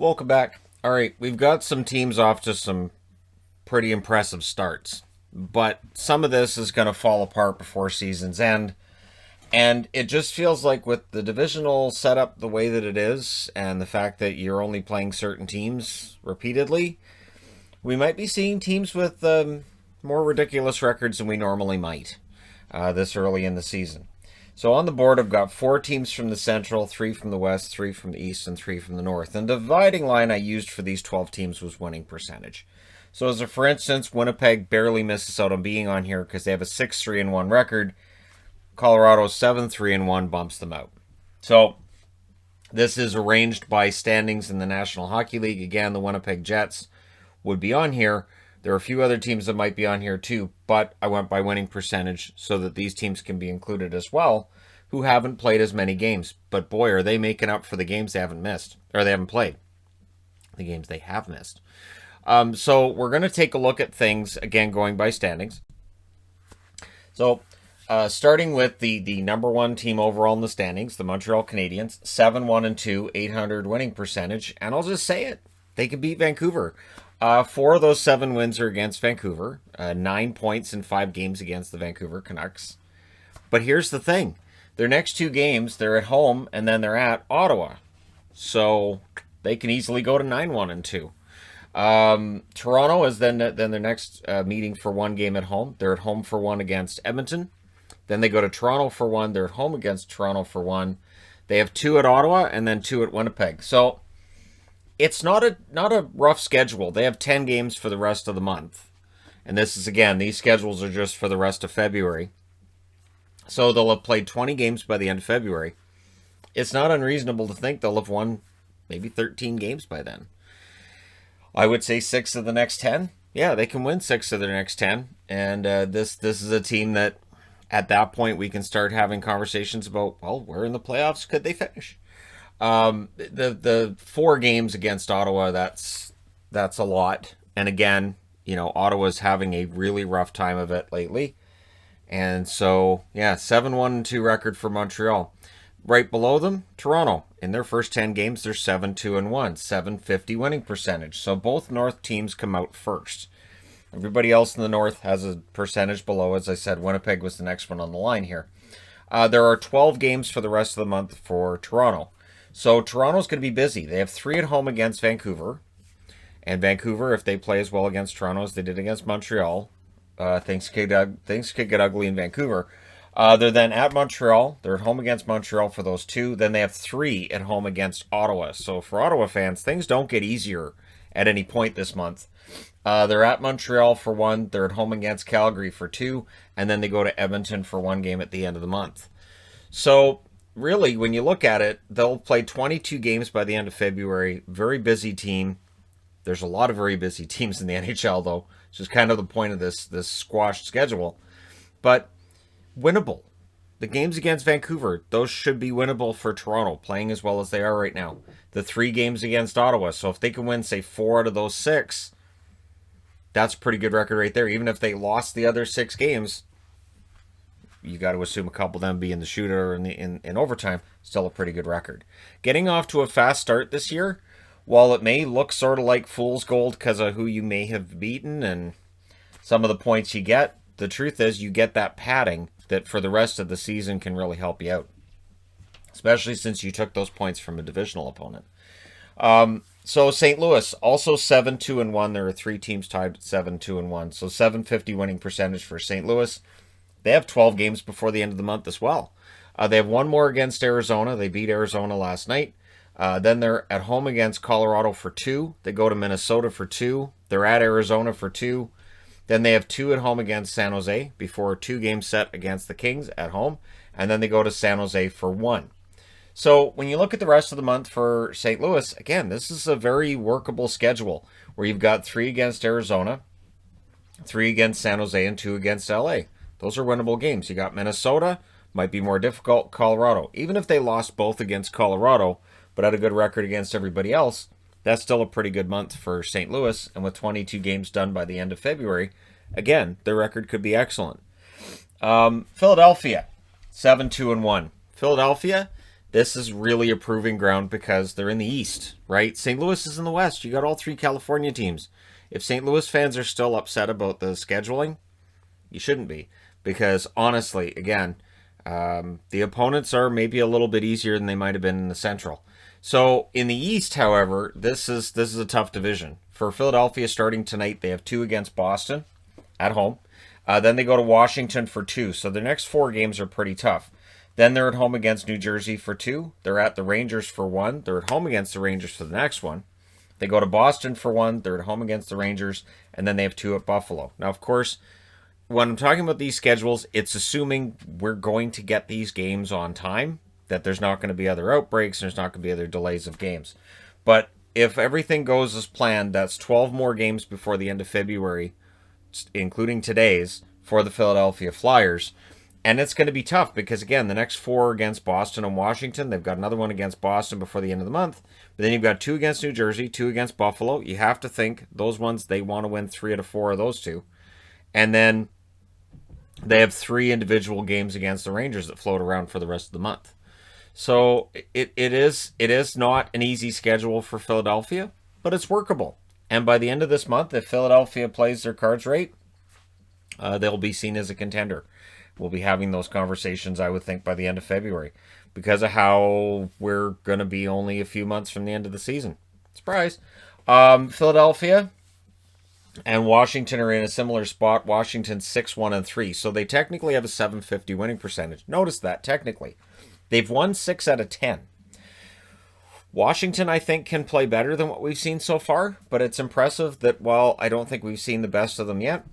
Welcome back. All right, we've got some teams off to some pretty impressive starts, but some of this is going to fall apart before season's end. And it just feels like with the divisional setup the way that it is, and the fact that you're only playing certain teams repeatedly, we might be seeing teams with more ridiculous records than we normally might this early in the season. So on the board, I've got 4 teams from the Central, 3 from the West, 3 from the East, and 3 from the North. And the dividing line I used for these 12 teams was winning percentage. So as a for instance, Winnipeg barely misses out on being on here because they have a 6-3-1 record. Colorado 7-3-1 bumps them out. So this is arranged by standings in the National Hockey League. Again, the Winnipeg Jets would be on here. There are a few other teams that might be on here too, but I went by winning percentage so that these teams can be included as well, who haven't played as many games. But boy, are they making up for the games they haven't missed, or they haven't played. The games they have missed. So we're going to take a look at things, again, going by standings. So starting with the number 1 team overall in the standings, the Montreal Canadiens, 7-1-2, 800 winning percentage. And I'll just say it, they can beat Vancouver. 4 of those 7 wins are against Vancouver. 9 points in 5 games against the Vancouver Canucks. But here's the thing. Their next 2 games, they're at home, and then they're at Ottawa. So they can easily go to 9-1-2. Toronto is then their next meeting for 1 game at home. They're at home for 1 against Edmonton. Then they go to Toronto for 1. They're at home against Toronto for 1. They have 2 at Ottawa and then 2 at Winnipeg. So it's not a rough schedule. They have 10 games for the rest of the month. And this is, again, these schedules are just for the rest of February. So they'll have played 20 games by the end of February. It's not unreasonable to think they'll have won maybe 13 games by then. I would say 6 of the next 10. Yeah, they can win 6 of their next 10. And this is a team that, at that point, we can start having conversations about, well, where in the playoffs could they finish? The 4 games against Ottawa, that's a lot. And again, Ottawa's having a really rough time of it lately. And so, yeah, 7-1-2 record for Montreal. Right below them, Toronto. In their first 10 games, they're 7-2-1, 750 winning percentage. So both North teams come out first. Everybody else in the North has a percentage below. As I said, Winnipeg was the next one on the line here. There are 12 games for the rest of the month for Toronto. So Toronto's going to be busy. They have 3 at home against Vancouver. And Vancouver, if they play as well against Toronto as they did against Montreal, things could get ugly in Vancouver. They're then at Montreal. They're at home against Montreal for those 2. Then they have 3 at home against Ottawa. So for Ottawa fans, things don't get easier at any point this month. They're at Montreal for 1. They're at home against Calgary for 2. And then they go to Edmonton for 1 game at the end of the month. So really, when you look at it, they'll play 22 games by the end of February. Very busy team. There's a lot of very busy teams in the NHL, though, which is kind of the point of this squashed schedule. But winnable. The games against Vancouver, those should be winnable for Toronto, playing as well as they are right now. The 3 games against Ottawa, so if they can win, say, 4 out of those 6, that's a pretty good record right there. Even if they lost the other 6 games, you got to assume a couple of them be in the shootout or in overtime, still a pretty good record. Getting off to a fast start this year, while it may look sort of like fool's gold because of who you may have beaten and some of the points you get, the truth is you get that padding that for the rest of the season can really help you out, especially since you took those points from a divisional opponent. So St. Louis, also 7-2-1. There are 3 teams tied at 7-2-1. So 750 winning percentage for St. Louis. They have 12 games before the end of the month as well. They have 1 more against Arizona. They beat Arizona last night. Then they're at home against Colorado for 2. They go to Minnesota for 2. They're at Arizona for 2. Then they have 2 at home against San Jose before a 2-game set against the Kings at home. And then they go to San Jose for 1. So when you look at the rest of the month for St. Louis, again, this is a very workable schedule where you've got 3 against Arizona, 3 against San Jose, and 2 against LA. Those are winnable games. You got Minnesota, might be more difficult. Colorado, even if they lost both against Colorado, but had a good record against everybody else, that's still a pretty good month for St. Louis. And with 22 games done by the end of February, again, their record could be excellent. Philadelphia, 7-2-1. Philadelphia, this is really a proving ground because they're in the East, right? St. Louis is in the West. You got all three California teams. If St. Louis fans are still upset about the scheduling, you shouldn't be. Because honestly, again, the opponents are maybe a little bit easier than they might have been in the Central. So in the East, however, this is a tough division. For Philadelphia starting tonight, they have 2 against Boston at home. Then they go to Washington for 2. So their next 4 games are pretty tough. Then they're at home against New Jersey for 2. They're at the Rangers for 1. They're at home against the Rangers for the next one. They go to Boston for 1. They're at home against the Rangers. And then they have 2 at Buffalo. Now, of course, when I'm talking about these schedules, it's assuming we're going to get these games on time, that there's not going to be other outbreaks, there's not going to be other delays of games. But if everything goes as planned, that's 12 more games before the end of February, including today's, for the Philadelphia Flyers. And it's going to be tough because, again, the next 4 against Boston and Washington. They've got another one against Boston before the end of the month. But then you've got 2 against New Jersey, 2 against Buffalo. You have to think those ones, they want to win 3 out of 4 of those 2. And then they have 3 individual games against the Rangers that float around for the rest of the month. So it is not an easy schedule for Philadelphia, but it's workable. And by the end of this month, if Philadelphia plays their cards right, they'll be seen as a contender. We'll be having those conversations, I would think, by the end of February because of how we're going to be only a few months from the end of the season. Surprise. Philadelphia and Washington are in a similar spot. Washington's 6-1-3, so they technically have a .750 winning percentage. Notice that, technically. They've won 6 out of 10. Washington, I think, can play better than what we've seen so far, but it's impressive that while I don't think we've seen the best of them yet,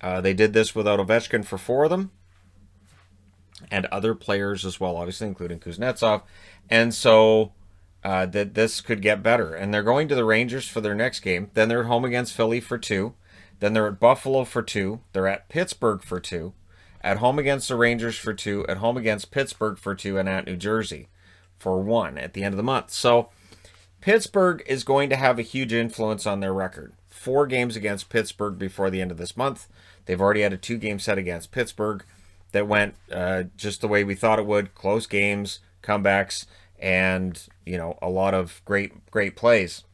they did this without Ovechkin for 4 of them, and other players as well, obviously, including Kuznetsov. And so that this could get better. And they're going to the Rangers for their next game. Then they're at home against Philly for 2. Then they're at Buffalo for 2. They're at Pittsburgh for 2. At home against the Rangers for 2. At home against Pittsburgh for 2. And at New Jersey for 1 at the end of the month. So Pittsburgh is going to have a huge influence on their record. 4 games against Pittsburgh before the end of this month. They've already had a 2-game set against Pittsburgh that went just the way we thought it would. Close games, comebacks, and, you know, a lot of great plays.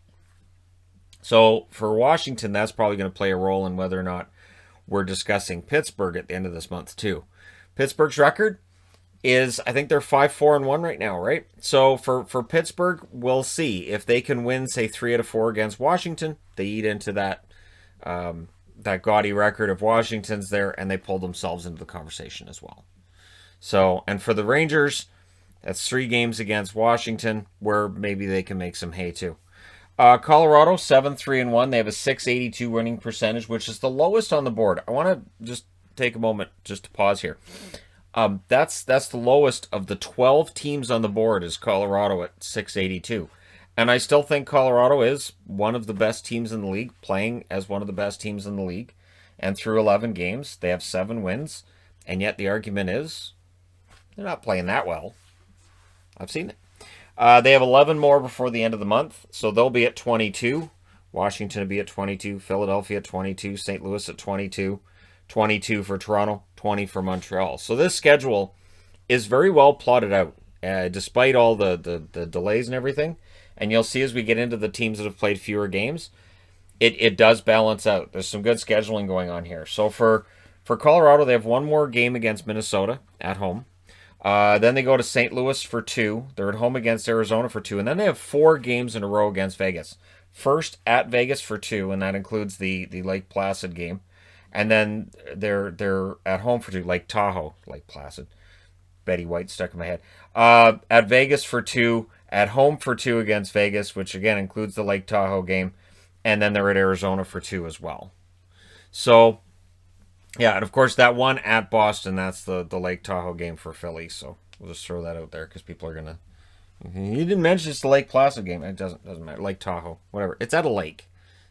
So for Washington, that's probably going to play a role in whether or not we're discussing Pittsburgh at the end of this month too. Pittsburgh's record is, I think they're 5-4-1 right now, right? So for Pittsburgh, we'll see if they can win, say, 3 out of 4 against Washington. They eat into that gaudy record of Washington's there, and they pull themselves into the conversation as well. So, and for the Rangers, that's 3 games against Washington where maybe they can make some hay too. Colorado, 7-3-1. They have a .682 winning percentage, which is the lowest on the board. I want to just take a moment just to pause here. That's the lowest of the 12 teams on the board is Colorado at .682. And I still think Colorado is one of the best teams in the league, playing as one of the best teams in the league. And through 11 games, they have 7 wins. And yet the argument is they're not playing that well. I've seen it. They have 11 more before the end of the month, so they'll be at 22. Washington will be at 22. Philadelphia at 22. St. Louis at 22. 22 for Toronto. 20 for Montreal. So this schedule is very well plotted out, despite all the delays and everything. And you'll see as we get into the teams that have played fewer games, it does balance out. There's some good scheduling going on here. So for Colorado, they have 1 more game against Minnesota at home. Then they go to St. Louis for 2. They're at home against Arizona for 2. And then they have 4 games in a row against Vegas. First at Vegas for 2, and that includes the Lake Placid game. And then they're at home for 2. Lake Tahoe, Lake Placid. Betty White stuck in my head. At Vegas for 2. At home for 2 against Vegas, which again includes the Lake Tahoe game. And then they're at Arizona for 2 as well. So, yeah, and of course that one at Boston, that's the Lake Tahoe game for Philly. So we'll just throw that out there because people are going to... You didn't mention it's the Lake Placid game. It doesn't matter. Lake Tahoe, whatever. It's at a lake.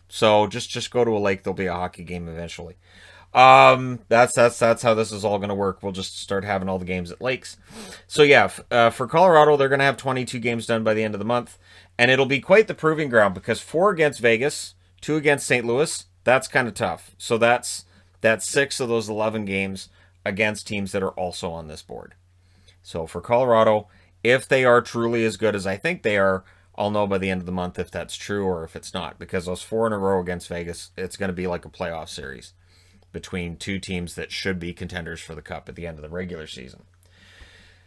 So just go to a lake. There'll be a hockey game eventually. That's how this is all going to work. We'll just start having all the games at lakes. So yeah, for Colorado, they're going to have 22 games done by the end of the month. And it'll be quite the proving ground because 4 against Vegas, 2 against St. Louis, that's kind of tough. So that's 6 of those 11 games against teams that are also on this board. So for Colorado, If they are truly as good as I think they are, I'll know by the end of the month if that's true or if it's not, because those 4 in a row against Vegas, it's going to be like a playoff series between two teams that should be contenders for the Cup at the end of the regular season.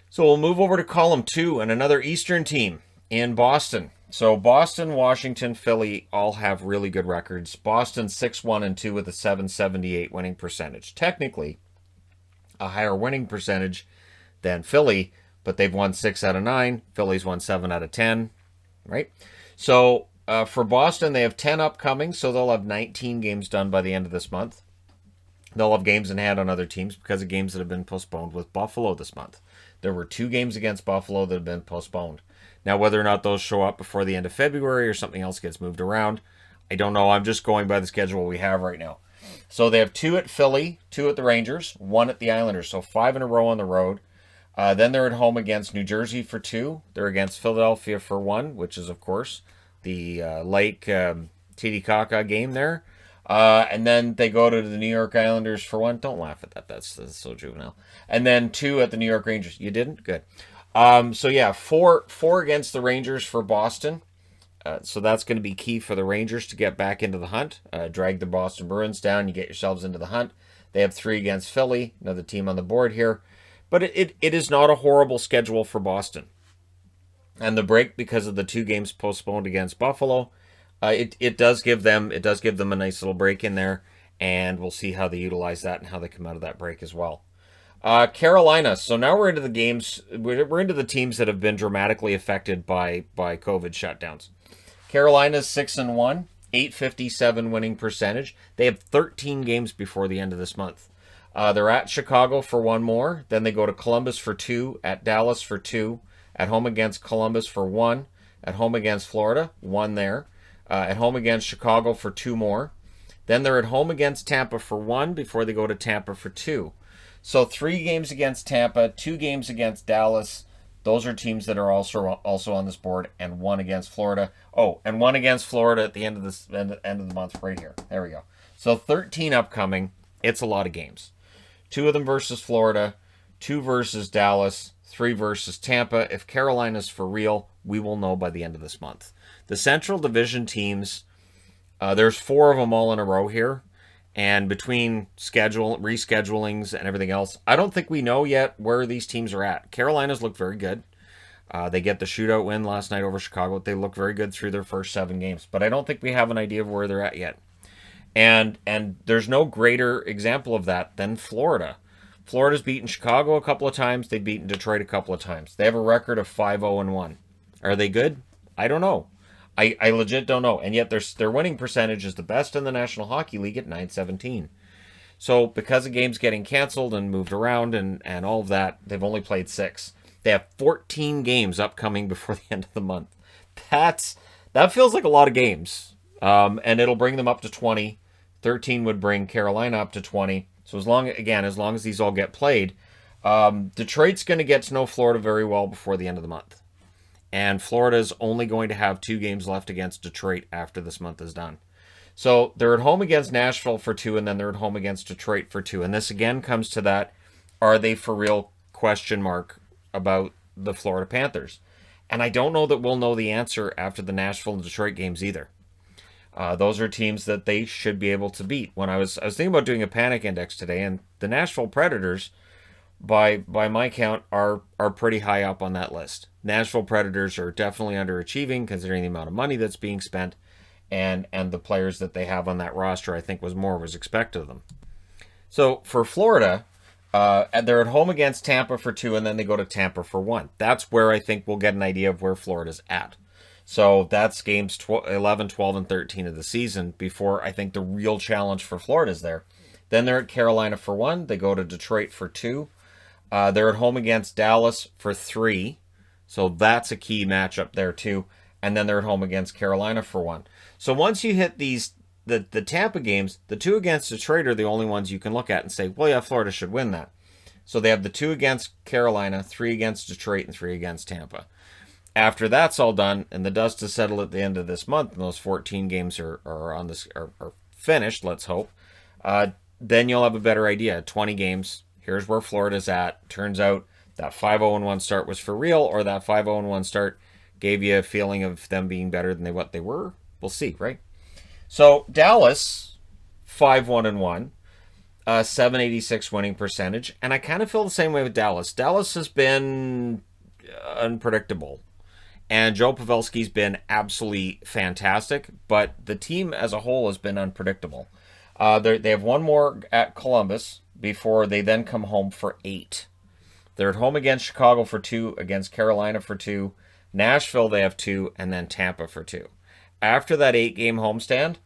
So we'll move over to column 2 and another Eastern team in Boston. So Boston, Washington, Philly all have really good records. Boston 6-1-2 with a .778 winning percentage. Technically, a higher winning percentage than Philly, but they've won 6 out of 9. Philly's won 7 out of 10, right? So for Boston, they have 10 upcoming, so they'll have 19 games done by the end of this month. They'll have games in hand on other teams because of games that have been postponed with Buffalo this month. There were 2 games against Buffalo that have been postponed. Now, whether or not those show up before the end of February or something else gets moved around, I don't know. I'm just going by the schedule we have right now. So they have 2 at Philly, 2 at the Rangers, 1 at the Islanders. So 5 in a row on the road. Then they're at home against New Jersey for 2. They're against Philadelphia for 1, which is, of course, the Lake Titicaca game there. And then they go to the New York Islanders for 1. Don't laugh at that. That's so juvenile. And then 2 at the New York Rangers. You didn't? Good. So yeah, 4 against the Rangers for Boston. So that's going to be key for the Rangers to get back into the hunt. Drag the Boston Bruins down. You get yourselves into the hunt. They have 3 against Philly, another team on the board here. But it is not a horrible schedule for Boston. And the break, because of the 2 games postponed against Buffalo, it does give them a nice little break in there, and we'll see how they utilize that and how they come out of that break as well. Carolina. So now we're into the games. We're into the teams that have been dramatically affected by COVID shutdowns. Carolina's 6-1, .857 winning percentage. They have 13 games before the end of this month. They're at Chicago for 1 more. Then they go to Columbus for 2, at Dallas for 2, at home against Columbus for 1, at home against Florida, 1 there, at home against Chicago for 2 more. Then they're at home against Tampa for 1 before they go to Tampa for 2. So 3 games against Tampa, 2 games against Dallas. Those are teams that are also on this board, and 1 against Florida. Oh, and 1 against Florida at the end of the month right here. There we go. So 13 upcoming. It's a lot of games. 2 of them versus Florida, 2 versus Dallas, 3 versus Tampa. If Carolina's for real, we will know by the end of this month. The Central Division teams, there's 4 of them all in a row here. And between reschedulings and everything else, I don't think we know yet where these teams are at. Carolina's looked very good. They get the shootout win last night over Chicago. They look very good through their first 7 games. But I don't think we have an idea of where they're at yet. And there's no greater example of that than Florida. Florida's beaten Chicago a couple of times. They've beaten Detroit a couple of times. They have a record of 5-0-1. Are they good? I don't know. I legit don't know. And yet their winning percentage is the best in the National Hockey League at .917. So because of games getting canceled and moved around and all of that, they've only played 6. They have 14 games upcoming before the end of the month. That feels like a lot of games. And it'll bring them up to 20. 13 would bring Carolina up to 20. So as long as these all get played, Detroit's going to get to know Florida very well before the end of the month. And Florida's only going to have 2 games left against Detroit after this month is done. So they're at home against Nashville for 2, and then they're at home against Detroit for 2. And this again comes to that, are they for real question mark about the Florida Panthers? And I don't know that we'll know the answer after the Nashville and Detroit games either. Those are teams that they should be able to beat. When I was thinking about doing a panic index today, and the Nashville Predators, by my count, are pretty high up on that list. Nashville Predators are definitely underachieving considering the amount of money that's being spent, and the players that they have on that roster, I think, was expected of them. So for Florida, they're at home against Tampa for 2, and then they go to Tampa for 1. That's where I think we'll get an idea of where Florida's at. So that's games 11, 12, and 13 of the season before I think the real challenge for Florida's there. Then they're at Carolina for 1. They go to Detroit for 2. They're at home against Dallas for 3. So that's a key matchup there too. And then they're at home against Carolina for 1. So once you hit the Tampa games, the 2 against Detroit are the only ones you can look at and say, well, yeah, Florida should win that. So they have the 2 against Carolina, 3 against Detroit, and 3 against Tampa. After that's all done, and the dust is settled at the end of this month, and those 14 games are finished, let's hope, then you'll have a better idea. 20 games, here's where Florida's at. Turns out that 5-0-1 start was for real, or that 5-0-1 start gave you a feeling of them being better than what they were. We'll see, right? So Dallas, 5-1-1, 786 winning percentage, and I kind of feel the same way with Dallas. Dallas has been unpredictable, and Joe Pavelski's been absolutely fantastic, but the team as a whole has been unpredictable. They have one more at Columbus before they then come home for 8. They're at home against Chicago for 2, against Carolina for 2, Nashville they have 2, and then Tampa for 2. After that 8-game homestand,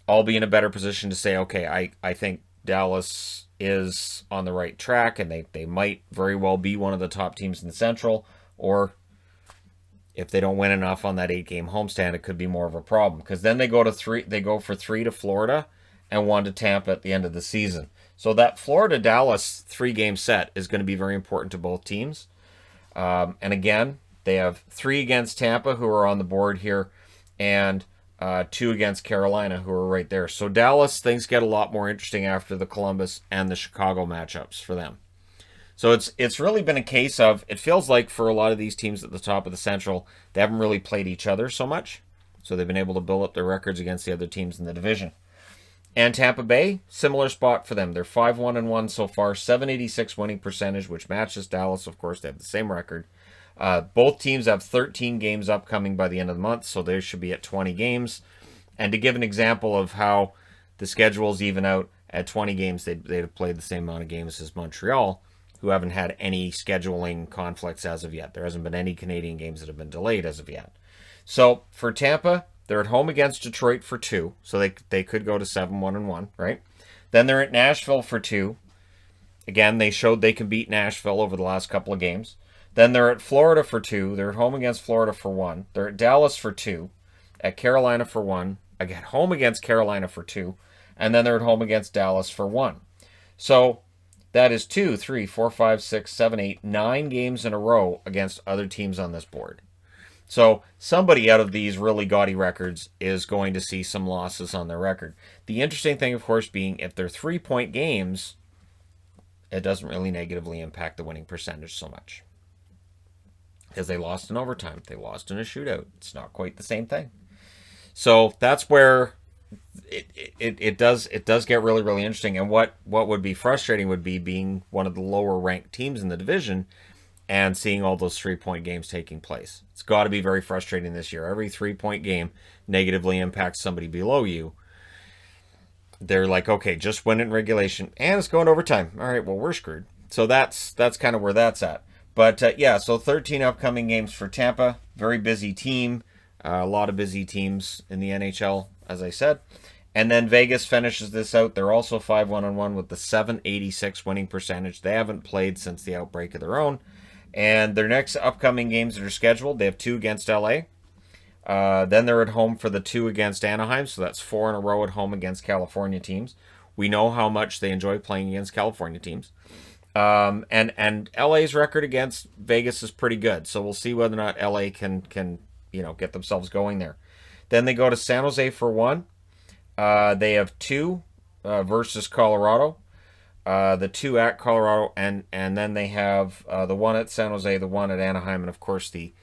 I'll be in a better position to say, okay, I think Dallas is on the right track, and they might very well be one of the top teams in the Central, or if they don't win enough on that 8-game homestand, it could be more of a problem, because then they go for 3 to Florida and 1 to Tampa at the end of the season. So that Florida-Dallas 3-game set is going to be very important to both teams. And again, they have 3 against Tampa, who are on the board here, and 2 against Carolina, who are right there. So Dallas, things get a lot more interesting after the Columbus and the Chicago matchups for them. So it's really been a case of, it feels like for a lot of these teams at the top of the Central, they haven't really played each other so much. So they've been able to build up their records against the other teams in the division. And Tampa Bay, similar spot for them. They're 5-1-1 so far, 786 winning percentage, which matches Dallas. Of course, they have the same record. Both teams have 13 games upcoming by the end of the month, so they should be at 20 games. And to give an example of how the schedules even out, at 20 games, they'd have played the same amount of games as Montreal, who haven't had any scheduling conflicts as of yet. There hasn't been any Canadian games that have been delayed as of yet. So for Tampa, they're at home against Detroit for 2, so they could go to 7-1-1, right? Then they're at Nashville for 2. Again, they showed they can beat Nashville over the last couple of games. Then they're at Florida for 2. They're at home against Florida for 1. They're at Dallas for 2. At Carolina for 1. Again, home against Carolina for 2. And then they're at home against Dallas for 1. So that is 2, 3, 4, 5, 6, 7, 8, 9 games in a row against other teams on this board. So somebody out of these really gaudy records is going to see some losses on their record. The interesting thing, of course, being if they're 3-point games, it doesn't really negatively impact the winning percentage so much. Because they lost in overtime. They lost in a shootout. It's not quite the same thing. So that's where it does get really, really interesting. And what would be frustrating would be being one of the lower ranked teams in the division and seeing all those 3-point games taking place. It's got to be very frustrating this year. Every 3-point game negatively impacts somebody below you. They're like, okay, just win it in regulation, and it's going to overtime. All right, well, we're screwed. So that's kind of where that's at. But yeah, so 13 upcoming games for Tampa. Very busy team. A lot of busy teams in the NHL, as I said. And then Vegas finishes this out. They're also 5-1-1 with the 786 winning percentage. They haven't played since the outbreak of their own. And their next upcoming games that are scheduled, they have 2 against LA. Then they're at home for the 2 against Anaheim, so that's 4 in a row at home against California teams. We know how much they enjoy playing against California teams. And LA's record against Vegas is pretty good, so we'll see whether or not LA can get themselves going there. Then they go to San Jose for 1. They have 2 versus Colorado. The 2 at Colorado, and then they have the 1 at San Jose, the 1 at Anaheim, and of course the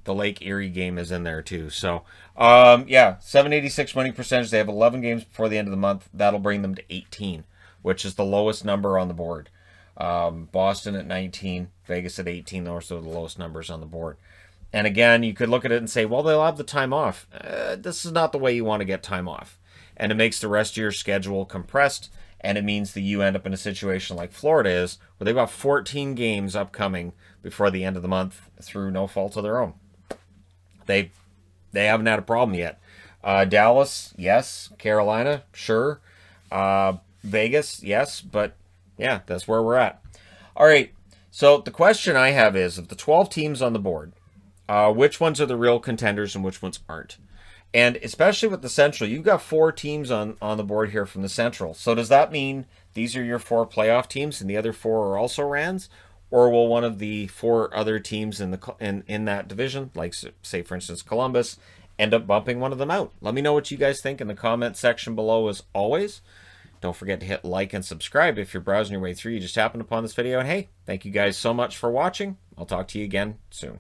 Lake Erie game is in there too. So 786 winning percentage. They have 11 games before the end of the month. That'll bring them to 18, which is the lowest number on the board. Boston at 19, Vegas at 18. Those are the lowest numbers on the board. And again, you could look at it and say, well, they'll have the time off. This is not the way you want to get time off. And it makes the rest of your schedule compressed, and it means that you end up in a situation like Florida is, where they've got 14 games upcoming before the end of the month through no fault of their own. They haven't had a problem yet. Dallas, yes. Carolina, sure. Vegas, yes. But, yeah, that's where we're at. All right, so the question I have is, of the 12 teams on the board, which ones are the real contenders and which ones aren't? And especially with the Central, you've got 4 teams on the board here from the Central. So does that mean these are your 4 playoff teams and the other 4 are also Rans? Or will one of the 4 other teams in that division, like say for instance Columbus, end up bumping one of them out? Let me know what you guys think in the comment section below as always. Don't forget to hit like and subscribe if you're browsing your way through. You just happened upon this video. And hey, thank you guys so much for watching. I'll talk to you again soon.